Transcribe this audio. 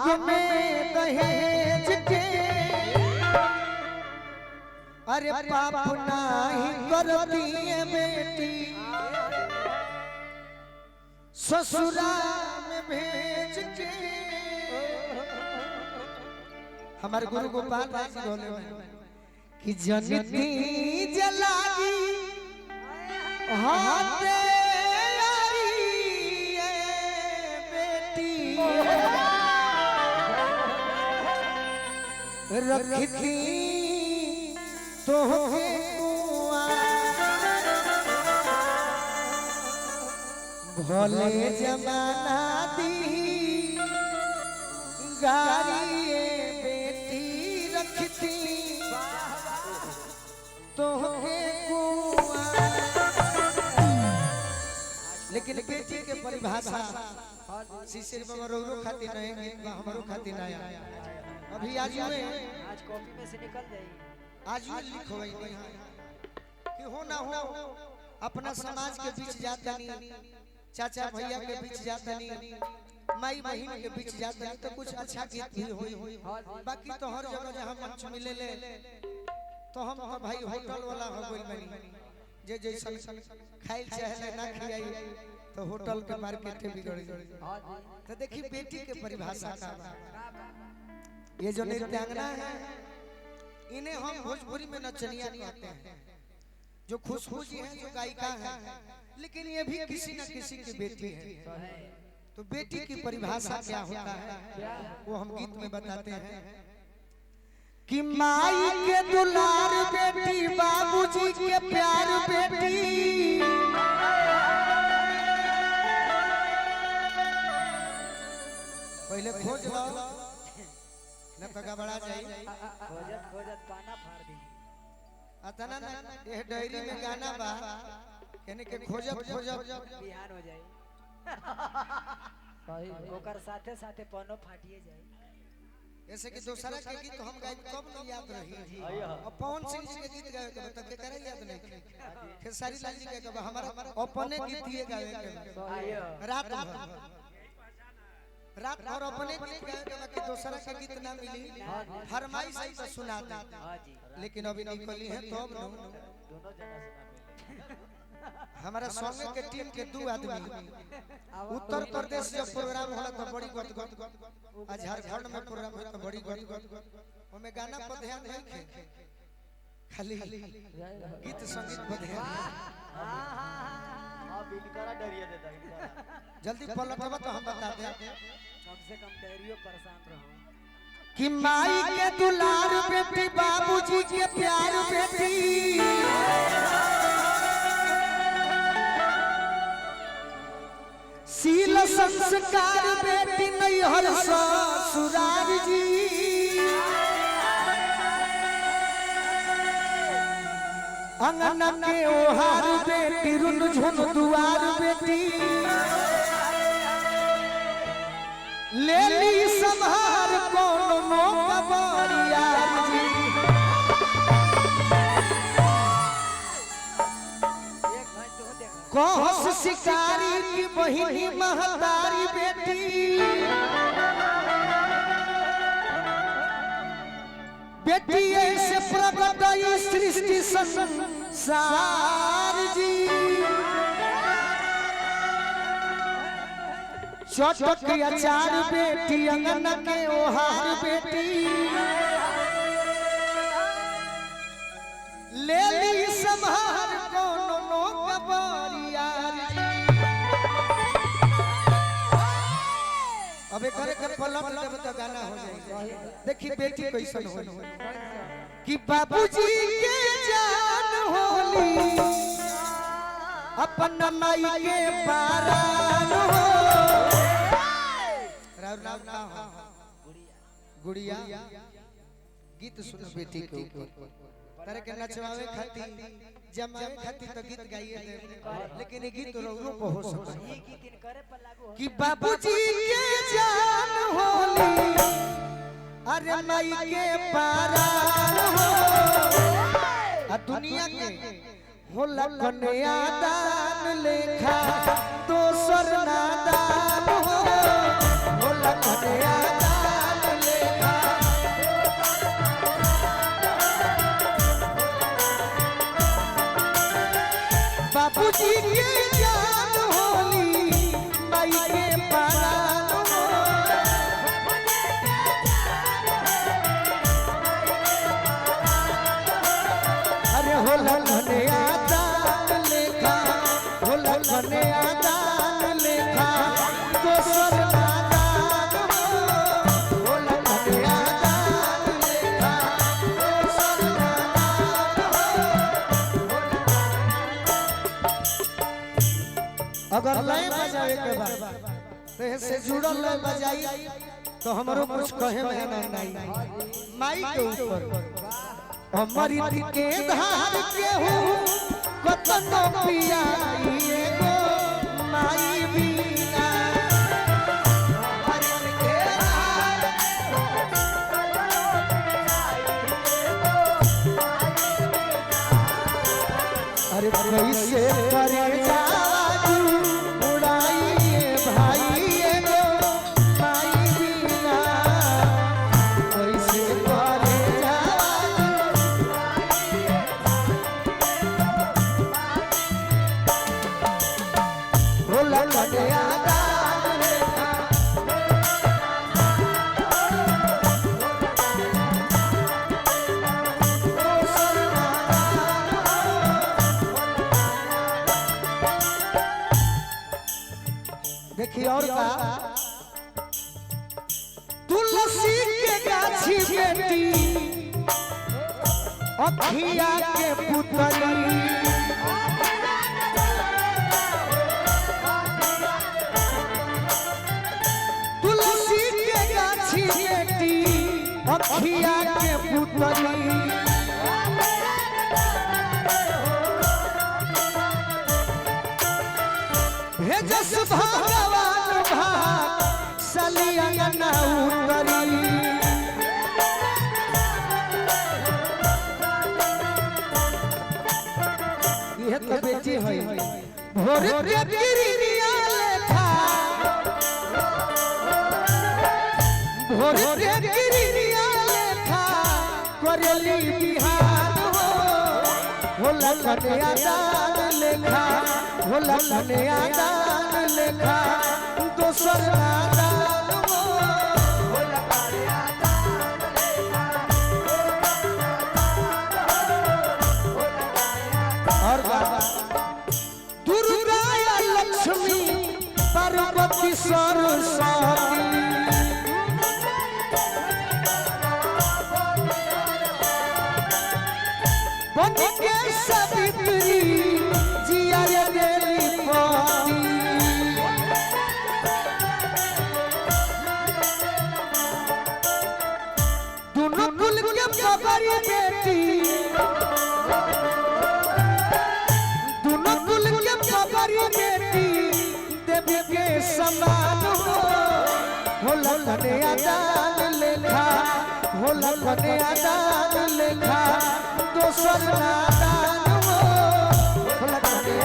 हक में दहेज के अरे पाप नहीं करती है बेटी ससुराल में भेज के। हमारे गुरु गोपाल जी बोले कि जनती जलागी हाथे बेटी रखती तो भले जमाना दी गाड़ी बेटी रखती तो लेकिन बेटी के परिभाषा शिशिर बाबा रो खाती नहीं हमारो खाती नहीं। अभी आज कॉपी में से निकल जाएगी। आज लिखो कि हो ना हो अपना समाज के बीच जाता नहीं, चाचा भैया के बीच जाता नहीं, माई बहन के बीच जाता नहीं तो कुछ अच्छा गीत भी होई। बाकी तो हर जगह जहाँ मंच मिले ले तो हम भाई होटल वाला हो गइल बनी जे जैसन खाइल चाहे ना खियाई तो होटल के मार्केट बिगड़ गई। तो देखी बेटी के परिभाषा का ये जो नृत्यांगना है इन्हें हम भोजपुरी में नचनिया कहते हैं, जो खुशबू जी हैं जो गायिका हैं, लेकिन ये भी किसी न किसी की बेटी है। तो बेटी की परिभाषा क्या होता है वो हम गीत में बताते हैं कि माई के दुलार बेटी बाबूजी के प्यार बेटी पहले खोज लो न तो गबड़ा जाई। खोजत पाना फाड़ दी अतना ना ये डायरी में गाना बा यानी के खोजब बिहान हो जाए ओकर साथे साथे पनो फाटिए जाए। ऐसे कि दूसरा के गीत हम गाय कब नहीं याद रही। और पवन सिंह जी के गीत गावे के तब के करे याद नहीं। फिर सारी लाल जी के हमारा अपने गीत ये गावे के रात भर अपने गीत गावे के बाकी दूसरा के गीत ना मिली फरमाइश से तो सुना दे। लेकिन अभी निकली है तो अब दोनों जना सुना हमारा सॉन्ग के टीम के दो आदमी उत्तर प्रदेश जब प्रोग्राम होला तो बड़ी गत आज झारखंड में प्रोग्राम होला तो बड़ी गत ओमे गाना पर ध्यान नहीं खे खाली गीत संगीत पर ध्यान। हां बिलकरा डरिए देता जल्दी पलटवा तो हम बता दे कम से कम डरियो परेशान रहो कि माई के दुलार बेटी बाबूजी के प्यार बेटी शील संस्कार बेटी नहीं हर ससुराल जी अंगना के ओहार बेटी रुन झुन दुआर बेटी ले ली संभार कोनो कबरिया जी। कहस शिकारी की बहिनी महतारी बेटी बेटी ऐसे प्रकट सृष्टि संसार जी चटक अचार बेटी अंगना के ओहार बेटी ले ली संभार कोनो कबरिया। अबे करे के पलट देब तो गाना हो जाए। देखी बेटी कैसन हो कि बाबूजी के जान होली अपन माई के पारान हो राव ना हो गुड़िया गीत सुनो बेटी के ऊपर तारे के नचवावे खाती जमावे खाती तो गीत गाइए लेकिन ये गीत रूप हो सकता है कि बाबूजी के जान होली अरे माई के पारान हो आ दुनिया के होला कन्या दान लेखा दोसर नादान हो होला कन्या दान बाबूजी के जान होली माई के परान हो। अरे होला घने आदान लेखा, होला घने आदान लेखा दोसर नादान हो। होला घने आदान लेखा दोसर नादान हो। अगर लय बजावे के बाद तो से जुड़ल लय बजाई तो हमरो कुछ कहे में नहीं। माई के ऊपर अमृत के धार के हो कतनो पियाई एगो माई बिना। अमृत के धार अरे कैसे करे जादू उड़ाइए भाई एगो माई बिना। कैसे करे देखिए और का तुलसी के गाछी बेटी अखिया के पुतली। तुलसी के गाछी बेटी अखिया के पुतली। भेजस भगवान भाग सलिया न उतरी। यह तो बेटी है भोर के गिरिया लेखा, भोर के गिरिया लेखा करेली बिहान हो। होला घने आदान लेखा, होला घने आदान लेखा दोसर नादान हो। होला घने आदान लेखा और दुर्गा लक्ष्मी पार्वती सरस्वती। बन के सावित्री जिया देली पति। दोनों कुल के पगड़ी बेटी, दोनों कुल के पगड़ी बेटी देवी के समान हो। होला घने आदान लेखा, होला घने आदान लेखा दोसर नादान हो। होला घने